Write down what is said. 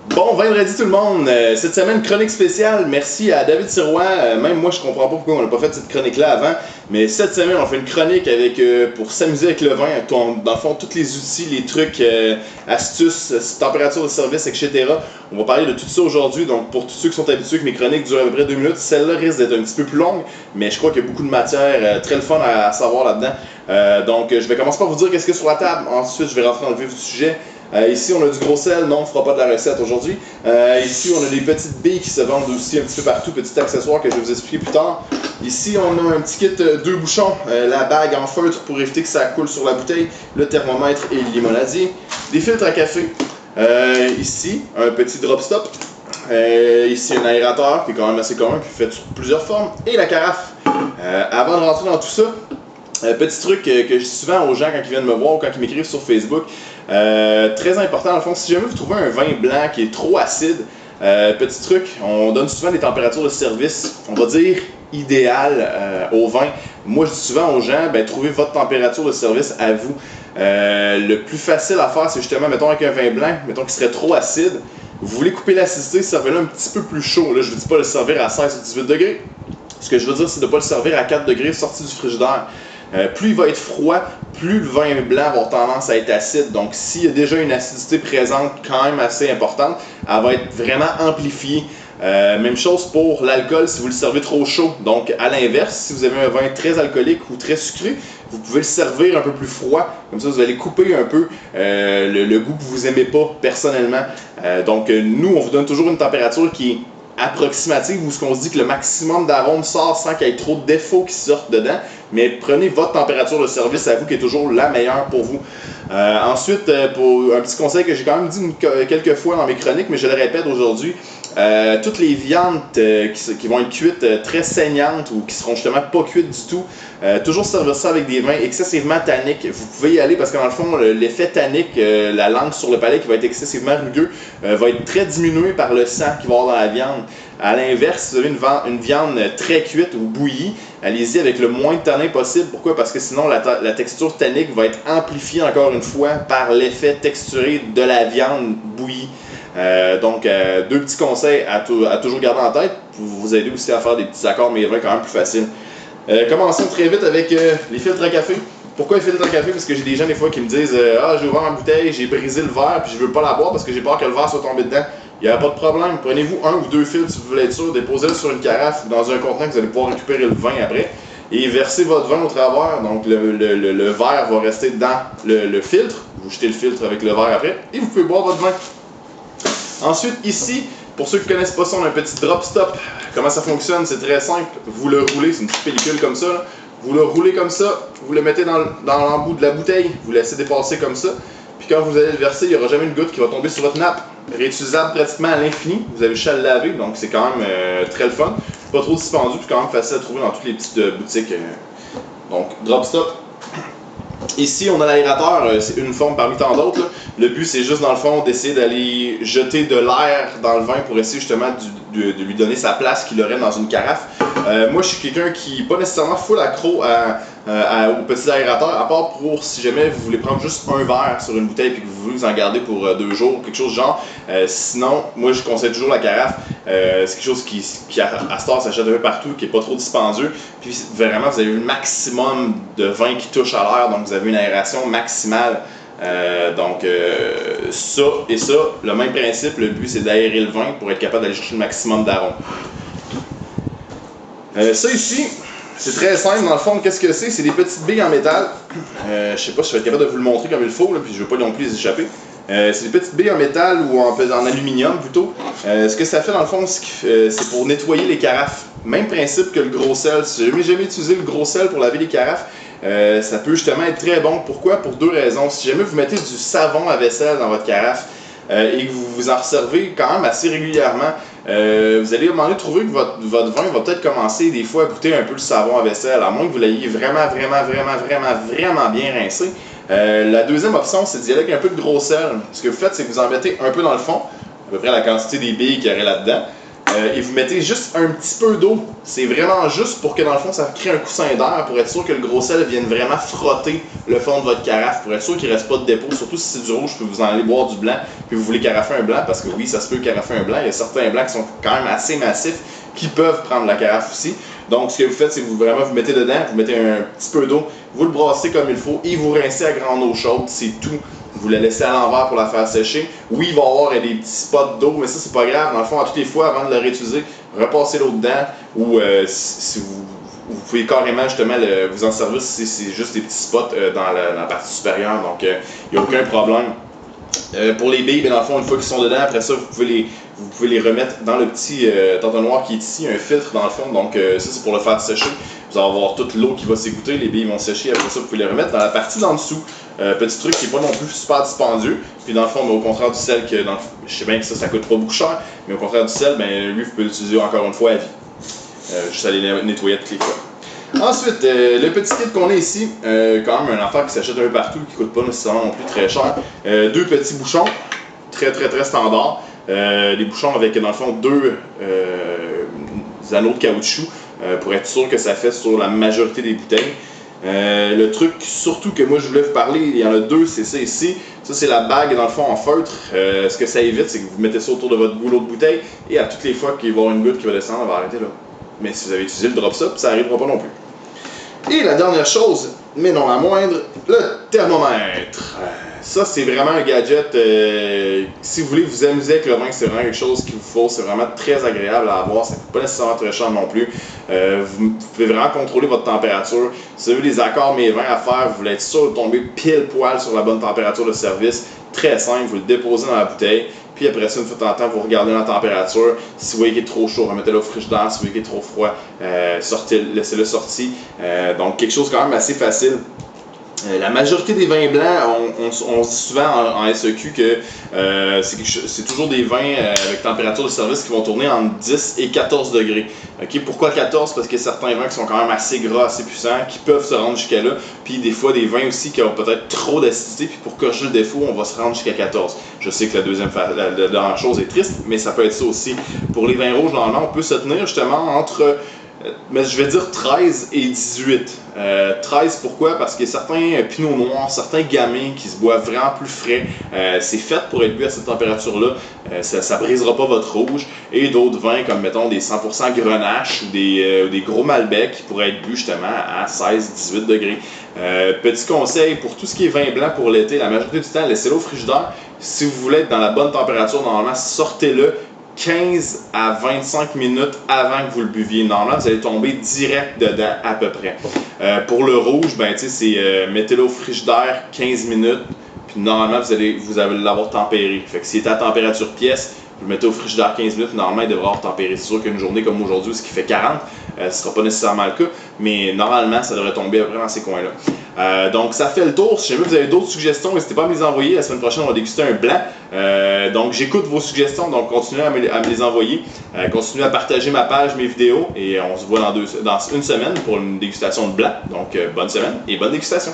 Bon vendredi tout le monde, cette semaine chronique spéciale, merci à David Sirois, même moi je comprends pas pourquoi on n'a pas fait cette chronique là avant, mais cette semaine on fait une chronique avec pour s'amuser avec le vin, dans le fond tous les outils, les trucs, astuces, température de service, etc. On va parler de tout ça aujourd'hui, donc pour tous ceux qui sont habitués que mes chroniques durent à peu près 2 minutes, celle-là risque d'être un petit peu plus longue, mais je crois qu'il y a beaucoup de matière, très le fun à savoir là-dedans. Donc je vais commencer par vous dire qu'est-ce qu'il y a sur la table, ensuite je vais rentrer dans le vif du sujet. Ici, on a du gros sel. Non, on ne fera pas de la recette aujourd'hui. Ici, on a des petites billes qui se vendent aussi un petit peu partout, petits accessoires que je vais vous expliquer plus tard. Ici, on a un petit kit 2 bouchons, la bague en feutre pour éviter que ça coule sur la bouteille, le thermomètre et le limonadier, des filtres à café. Ici, un petit drop stop. Ici, un aérateur qui est quand même assez commun, qui fait sur plusieurs formes, et la carafe. Avant de rentrer dans tout ça, petit truc que je dis souvent aux gens quand ils viennent me voir ou quand ils m'écrivent sur Facebook. Très important dans le fond, si jamais vous trouvez un vin blanc qui est trop acide, petit truc, on donne souvent des températures de service, on va dire idéales au vin. Moi je dis souvent aux gens, trouvez votre température de service à vous. Le plus facile à faire, c'est justement, mettons avec un vin blanc, mettons qu'il serait trop acide, vous voulez couper l'acidité, servez-le un petit peu plus chaud. Là je vous dis pas le servir à 16 ou 18 degrés. Ce que je veux dire, c'est de ne pas le servir à 4 degrés sorti du frigidaire. Plus il va être froid, plus le vin blanc va avoir tendance à être acide. Donc, s'il y a déjà une acidité présente quand même assez importante, elle va être vraiment amplifiée. Même chose pour l'alcool si vous le servez trop chaud. Donc, à l'inverse, si vous avez un vin très alcoolique ou très sucré, vous pouvez le servir un peu plus froid. Comme ça, vous allez couper un peu le goût que vous n'aimez pas personnellement. Donc, nous, on vous donne toujours une température qui est approximative où on se dit que le maximum d'arômes sort sans qu'il y ait trop de défauts qui sortent dedans, mais prenez votre température de service à vous qui est toujours la meilleure pour vous. Ensuite, pour un petit conseil que j'ai quand même dit quelques fois dans mes chroniques, mais je le répète aujourd'hui, toutes les viandes qui vont être cuites très saignantes ou qui seront justement pas cuites du tout, toujours servir ça avec des vins excessivement tanniques. Vous pouvez y aller parce que dans le fond, l'effet tannique, la langue sur le palais qui va être excessivement rugueux, va être très diminué par le sang qu'il va y avoir dans la viande. À l'inverse, si vous avez une viande très cuite ou bouillie, allez-y avec le moins de tanin possible. Pourquoi? Parce que sinon, la texture tannique va être amplifiée encore une fois par l'effet texturé de la viande bouillie. Donc, deux petits conseils à toujours garder en tête pour vous aider aussi à faire des petits accords mais vins quand même plus faciles. Commençons très vite avec les filtres à café. Pourquoi les filtres à café? Parce que j'ai des gens des fois qui me disent j'ai ouvert ma bouteille, j'ai brisé le verre puis je veux pas la boire parce que j'ai peur que le verre soit tombé dedans. Il n'y a pas de problème. Prenez-vous 1 ou 2 filtres si vous voulez être sûr, déposez-le sur une carafe ou dans un contenant que vous allez pouvoir récupérer le vin après et versez votre vin au travers. Donc le verre va rester dans le filtre. Vous jetez le filtre avec le verre après et vous pouvez boire votre vin. Ensuite, ici, pour ceux qui ne connaissent pas ça, on a un petit drop stop. Comment ça fonctionne? C'est très simple. Vous le roulez, c'est une petite pellicule comme ça. Là. Vous le roulez comme ça, vous le mettez dans l'embout de la bouteille, vous laissez dépasser comme ça. Puis quand vous allez le verser, il n'y aura jamais une goutte qui va tomber sur votre nappe. Réutilisable pratiquement à l'infini. Vous avez juste à le laver, donc c'est quand même très le fun. Pas trop dispendieux, puis quand même facile à trouver dans toutes les petites boutiques. Donc, drop stop. Ici, on a l'aérateur, c'est une forme parmi tant d'autres. Le but, c'est juste, dans le fond, d'essayer d'aller jeter de l'air dans le vin pour essayer justement de lui donner sa place qu'il aurait dans une carafe. Moi, je suis quelqu'un qui n'est pas nécessairement full accro aux petits aérateurs, à part pour si jamais vous voulez prendre juste un verre sur une bouteille et que vous voulez vous en garder pour 2 jours, quelque chose du genre. Sinon, moi, je conseille toujours la carafe. C'est quelque chose qui à cette heure s'achète un peu partout, qui n'est pas trop dispendieux. Puis vraiment, vous avez le maximum de vin qui touche à l'air, donc vous avez une aération maximale. Ça et ça, le même principe, le but c'est d'aérer le vin pour être capable d'aller chercher le maximum d'arômes. Ça ici, c'est très simple dans le fond, qu'est-ce que c'est? C'est des petites billes en métal. Je sais pas si je vais être capable de vous le montrer comme il faut, là, puis je veux pas non plus les échapper. C'est des petites billes en métal ou en aluminium plutôt. Ce que ça fait dans le fond, c'est pour nettoyer les carafes. Même principe que le gros sel. Si j'ai jamais utilisé le gros sel pour laver les carafes, ça peut justement être très bon. Pourquoi? Pour 2 raisons. Si jamais vous mettez du savon à vaisselle dans votre carafe et que vous vous en resservez quand même assez régulièrement, vous allez à un moment donné trouver que votre vin va peut-être commencer des fois à goûter un peu le savon à vaisselle, à moins que vous l'ayez vraiment bien rincé. La deuxième option, c'est d'y aller avec un peu de gros sel. Ce que vous faites, c'est que vous en mettez un peu dans le fond, à peu près la quantité des billes qu'il y aurait là-dedans. et vous mettez juste un petit peu d'eau. C'est vraiment juste pour que dans le fond ça crée un coussin d'air pour être sûr que le gros sel vienne vraiment frotter le fond de votre carafe, pour être sûr qu'il ne reste pas de dépôt. Surtout si c'est du rouge, puis vous en allez boire du blanc, puis vous voulez carafer un blanc, parce que oui, ça se peut carafer un blanc. Il y a certains blancs qui sont quand même assez massifs qui peuvent prendre la carafe aussi. Donc ce que vous faites, c'est que vous mettez dedans, vous mettez un petit peu d'eau, vous le brassez comme il faut et vous rincez à grande eau chaude, c'est tout. Vous la laissez à l'envers pour la faire sécher. Oui, il va y avoir des petits spots d'eau, mais ça, c'est pas grave. Dans le fond, à toutes les fois, avant de le réutiliser, repassez l'eau dedans ou si vous pouvez carrément justement vous en servir si c'est juste des petits spots dans la partie supérieure. Donc, il n'y a aucun problème. Pour les billes, dans le fond, une fois qu'ils sont dedans, après ça, vous pouvez les remettre dans le petit entonnoir qui est ici, un filtre dans le fond. Donc, ça, c'est pour le faire sécher. Vous allez avoir toute l'eau qui va s'égoutter, les billes vont sécher. Après ça, vous pouvez les remettre dans la partie d'en dessous. Petit truc qui n'est pas non plus super dispendieux. Puis dans le fond, au contraire du sel, je sais bien que ça coûte pas beaucoup cher, mais au contraire du sel, lui, vous pouvez l'utiliser encore une fois à vie. Juste aller nettoyer toutes les fois. Ensuite, le petit kit qu'on a ici, quand même un affaire qui s'achète un peu partout, qui ne coûte pas nécessairement non plus très cher. Deux petits bouchons, très standard. Des bouchons avec, dans le fond, deux anneaux de caoutchouc pour être sûr que ça fait sur la majorité des bouteilles. Le truc surtout que moi je voulais vous parler, il y en a deux, c'est ça ici. Ça c'est la bague dans le fond en feutre. Ce que ça évite, c'est que vous mettez ça autour de votre goulot de bouteille et à toutes les fois qu'il va y avoir une goutte qui va descendre, elle va arrêter là. Mais si vous avez utilisé le drop ça, ça n'arrivera pas non plus. Et la dernière chose, mais non la moindre, le thermomètre. Ça c'est vraiment un gadget, si vous voulez vous amuser avec le vin, c'est vraiment quelque chose qu'il vous faut, c'est vraiment très agréable à avoir, ça ne coûte pas nécessairement très cher non plus. Vous pouvez vraiment contrôler votre température. Si vous avez des accords mes vins à faire, vous voulez être sûr de tomber pile poil sur la bonne température de service, très simple, vous le déposez dans la bouteille. Puis après ça, une fois de temps en temps, vous regardez la température. Si vous voyez qu'il est trop chaud, remettez-le au frigidaire. Si vous voyez qu'il est trop froid, laissez-le sorti. Donc quelque chose quand même assez facile. La majorité des vins blancs, on se dit souvent en SEQ que c'est toujours des vins avec température de service qui vont tourner entre 10 et 14 degrés. Okay? Pourquoi 14? Parce qu'il y a certains vins qui sont quand même assez gras, assez puissants, qui peuvent se rendre jusqu'à là. Puis des fois, des vins aussi qui ont peut-être trop d'acidité. Puis pour corriger le défaut, on va se rendre jusqu'à 14. Je sais que la dernière chose est triste, mais ça peut être ça aussi. Pour les vins rouges, normalement, on peut se tenir justement entre... mais je vais dire 13 et 18. 13 pourquoi? Parce qu'il y a certains pinots noirs, certains gamins qui se boivent vraiment plus frais. C'est fait pour être bu à cette température-là. Ça brisera pas votre rouge. Et d'autres vins comme mettons des 100% Grenache ou des gros Malbec qui pourraient être bu justement à 16-18 degrés. Petit conseil pour tout ce qui est vin blanc pour l'été, la majorité du temps, laissez-le au frigidaire. Si vous voulez être dans la bonne température, normalement, sortez-le 15 à 25 minutes avant que vous le buviez. Normalement, vous allez tomber direct dedans à peu près. Pour le rouge, mettez-le au frigidaire 15 minutes, puis normalement, vous allez l'avoir tempéré. Fait que s'il est à température pièce, vous le mettez au frigidaire 15 minutes, normalement, il devrait avoir tempéré. C'est sûr qu'une journée comme aujourd'hui, ce qui fait 40, ce ne sera pas nécessairement le cas, mais normalement, ça devrait tomber à peu près dans ces coins-là. Donc, ça fait le tour. Si jamais vous avez d'autres suggestions, n'hésitez pas à me les envoyer. La semaine prochaine, on va déguster un blanc. Donc, j'écoute vos suggestions, donc continuez à me les envoyer. Continuez à partager ma page, mes vidéos, et on se voit dans une semaine pour une dégustation de blanc. Donc, bonne semaine et bonne dégustation.